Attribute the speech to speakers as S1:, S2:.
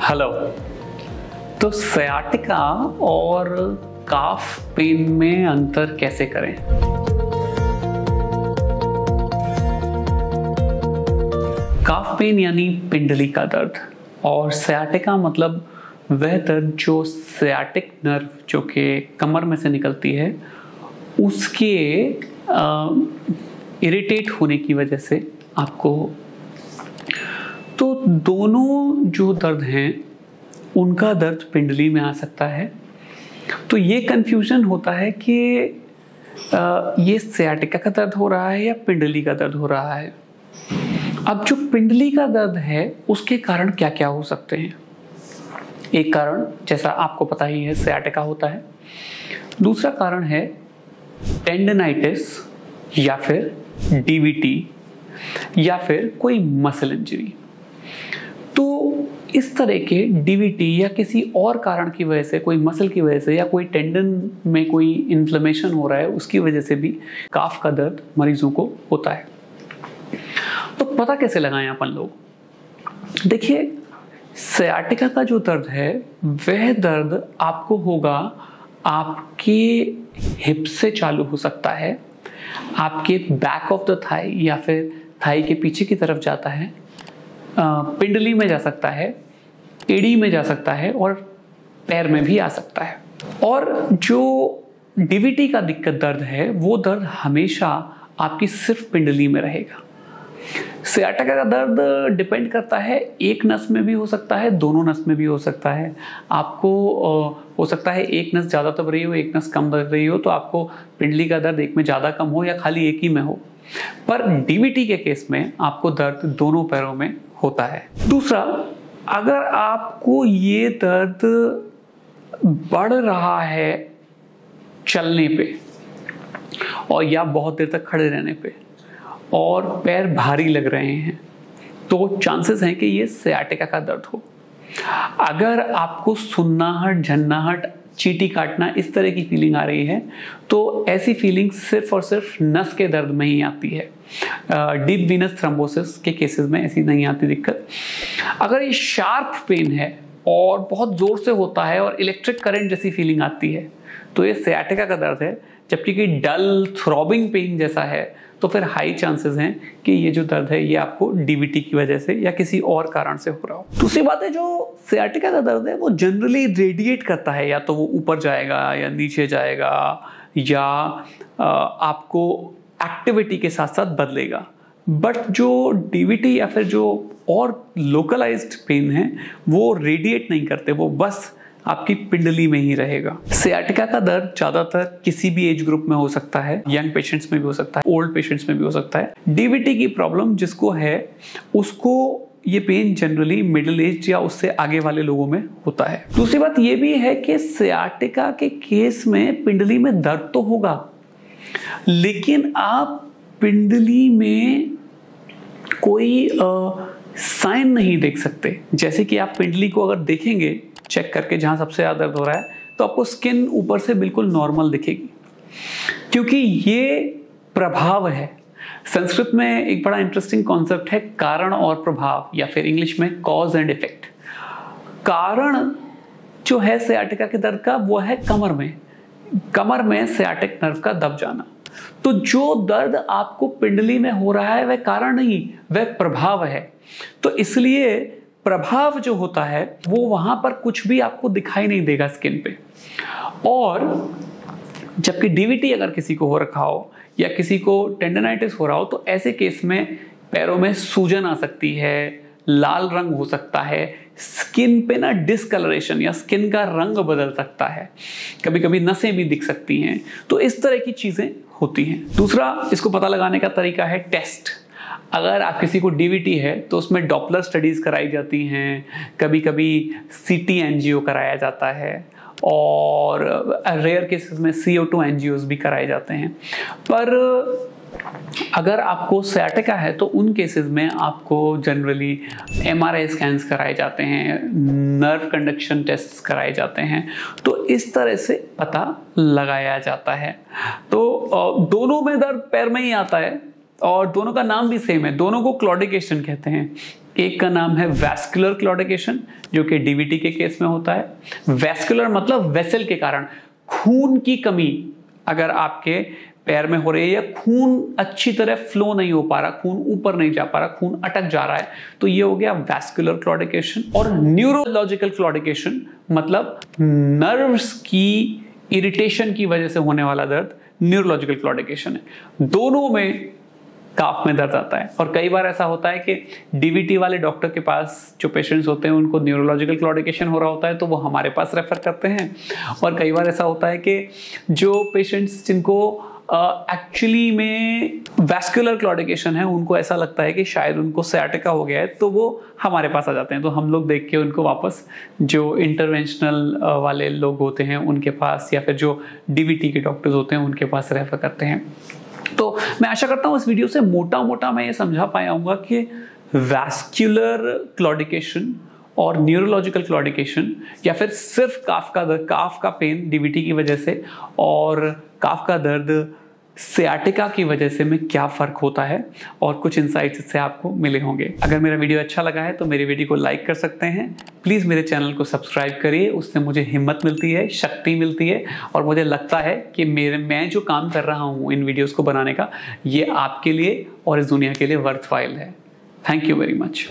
S1: Hello. तो सयाटिका और काफ pen में अंतर कैसे करें? काफ पेन यानी पिंडली का दर्द और सयाटिका मतलब वह दर्द जो सयाटिक नर्व जो कि कमर में से निकलती है उसके इरिटेट होने की वजह से आपको। तो दोनों जो दर्द हैं उनका दर्द पिंडली में आ सकता है। तो ये कंफ्यूजन होता है कि ये सयाटिका का दर्द हो रहा है या पिंडली का दर्द हो रहा है। अब जो पिंडली का दर्द है उसके कारण क्या क्या हो सकते हैं। एक कारण जैसा आपको पता ही है सयाटिका होता है। दूसरा कारण है टेंडनाइटिस या फिर डीवीटी या फिर कोई मसल इंजरी। तो इस तरह के डीवीटी या किसी और कारण की वजह से, कोई मसल की वजह से या कोई टेंडन में कोई इन्फ्लेमेशन हो रहा है उसकी वजह से भी काफ का दर्द मरीजों को होता है। तो पता कैसे लगाएं अपन लोग? देखिए, सयाटिका का जो दर्द है वह दर्द आपको होगा आपके हिप से चालू हो सकता है, आपके बैक ऑफ द थाई या फिर थाई के पीछे की तरफ जाता है, पिंडली में जा सकता है, एड़ी में जा सकता है और पैर में भी आ सकता है। और जो डीवीटी का दिक्कत दर्द है वो दर्द हमेशा आपकी सिर्फ पिंडली में रहेगा। सयाटिका का दर्द डिपेंड करता है, एक नस में भी हो सकता है, दोनों नस में भी हो सकता है। आपको हो सकता है एक नस ज़्यादा दब रही हो, एक नस कम दब रही हो, तो आपको पिंडली का दर्द एक में ज़्यादा कम हो या खाली एक ही में हो। पर डीवीटी के केस में आपको दर्द दोनों पैरों में होता है। दूसरा, अगर आपको ये दर्द बढ़ रहा है चलने पे और या बहुत देर तक खड़े रहने पे और पैर भारी लग रहे हैं तो चांसेस हैं कि ये सयाटिका का दर्द हो। अगर आपको सुन्नाहट, झन्नाहट, चींटी काटना इस तरह की फीलिंग आ रही है तो ऐसी फीलिंग सिर्फ और सिर्फ नस के दर्द में ही आती है। डीप वीनस थ्रोम्बोसिस के केसेस में ऐसी नहीं आती दिक्कत। अगर ये शार्प पेन है और बहुत जोर से होता है और इलेक्ट्रिक करंट जैसी फीलिंग आती है तो ये सयाटिका का दर्द है। जबकि कि डल थ्रॉबिंग पेन जैसा है तो फिर हाई चांसेस हैं कि ये जो दर्द है ये आपको डीवीटी की वजह से या किसी और कारण से हो रहा हो। दूसरी बात है, जो सयाटिका का दर्द है वो जनरली रेडिएट करता है, या तो वो ऊपर जाएगा या नीचे जाएगा या आपको एक्टिविटी के साथ साथ बदलेगा। बट जो डीवीटी या फिर जो और लोकलाइज्ड पेन है वो रेडिएट नहीं करते, वो बस आपकी पिंडली में ही रहेगा। सयाटिका का दर्द ज्यादातर किसी भी एज ग्रुप में हो सकता है, यंग पेशेंट्स में भी हो सकता है, ओल्ड पेशेंट्स में भी हो सकता है। डीवीटी की प्रॉब्लम जिसको है उसको ये पेन जनरली मिडिल एज या उससे आगे वाले लोगों में होता है। दूसरी बात ये भी है कि सयाटिका के केस में पिंडली में दर्द तो होगा लेकिन आप पिंडली में कोई साइन नहीं देख सकते। जैसे कि आप पिंडली को अगर देखेंगे चेक करके जहां सबसे ज्यादा दर्द हो रहा है तो आपको स्किन ऊपर से बिल्कुल नॉर्मल दिखेगी, क्योंकि ये प्रभाव है। संस्कृत में एक बड़ा इंटरेस्टिंग कॉन्सेप्ट है कारण और प्रभाव, या फिर इंग्लिश में कॉज एंड इफेक्ट। कारण जो है सयाटिका के दर्द का वो है कमर में सयाटिक नर्व का दब जाना। तो जो दर्द आपको पिंडली में हो रहा है वह कारण नहीं, वह प्रभाव है। तो इसलिए प्रभाव जो होता है वो वहां पर कुछ भी आपको दिखाई नहीं देगा स्किन पे। और जबकि डीवीटी अगर किसी को हो रखा हो या किसी को टेंडनाइटिस हो रहा हो तो ऐसे केस में पैरों में सूजन आ सकती है, लाल रंग हो सकता है, स्किन पे ना डिसकलरेशन या स्किन का रंग बदल सकता है, कभी कभी नसें भी दिख सकती हैं। तो इस तरह की चीजें होती हैं। दूसरा, इसको पता लगाने का तरीका है टेस्ट। अगर आप किसी को डीवीटी है तो उसमें डॉपलर स्टडीज कराई जाती हैं, कभी कभी सीटी एंजियो कराया जाता है और रेयर केसेस में CO2 एंजियोज भी कराए जाते हैं। पर अगर आपको सयाटिका है तो उन केसेस में आपको जनरली MRI स्कैन्स कराए जाते हैं, नर्व कंडक्शन टेस्ट कराए जाते हैं। तो इस तरह से पता लगाया जाता है। तो दोनों में दर्द पैर में ही आता है और दोनों का नाम भी सेम है, दोनों को क्लॉडिकेशन कहते हैं। एक का नाम है वैस्कुलर क्लॉडिकेशन, जो कि डीवीटी के केस में होता है। वैस्कुलर मतलब वेसल के कारण, खून की कमी अगर आपके पैर में हो रही है या खून अच्छी तरह फ्लो नहीं हो पा रहा, खून ऊपर नहीं जा पा रहा, खून अटक जा रहा है, तो ये हो गया वैस्कुलर क्लॉडिकेशन। और न्यूरोलॉजिकल क्लॉडिकेशन मतलब नर्व्स की इरिटेशन की वजह से होने वाला दर्द न्यूरोलॉजिकल क्लॉडिकेशन है। दोनों में काफ में दर्द आता है। और कई बार ऐसा होता है कि डीवीटी वाले डॉक्टर के पास जो पेशेंट्स होते हैं उनको न्यूरोलॉजिकल क्लॉडिकेशन हो रहा होता है तो वो हमारे पास रेफर करते हैं। और कई बार ऐसा होता है कि जो पेशेंट्स जिनको एक्चुअली में वैस्कुलर क्लॉडिकेशन है उनको ऐसा लगता है कि शायद उनको सयाटिका हो गया है, तो वो हमारे पास आ जाते हैं। तो हम लोग देख के उनको वापस जो इंटरवेंशनल वाले लोग होते हैं उनके पास या फिर जो डीवीटी के डॉक्टर्स होते हैं उनके पास रेफर करते हैं। तो मैं आशा करता हूँ इस वीडियो से मोटा मोटा मैं ये समझा पाया हूँगा कि वैस्कुलर क्लॉडिकेशन और न्यूरोलॉजिकल क्लॉडिकेशन या फिर सिर्फ काफ का पेन डीवीटी की वजह से और काफ का दर्द सियाटिका की वजह से में क्या फ़र्क होता है, और कुछ इंसाइट्स इससे आपको मिले होंगे। अगर मेरा वीडियो अच्छा लगा है तो मेरे वीडियो को लाइक कर सकते हैं। प्लीज़ मेरे चैनल को सब्सक्राइब करिए, उससे मुझे हिम्मत मिलती है, शक्ति मिलती है, और मुझे लगता है कि मैं जो काम कर रहा हूँ इन वीडियोज़ को बनाने का, ये आपके लिए और इस दुनिया के लिए वर्थवाइल है। Thank you very much.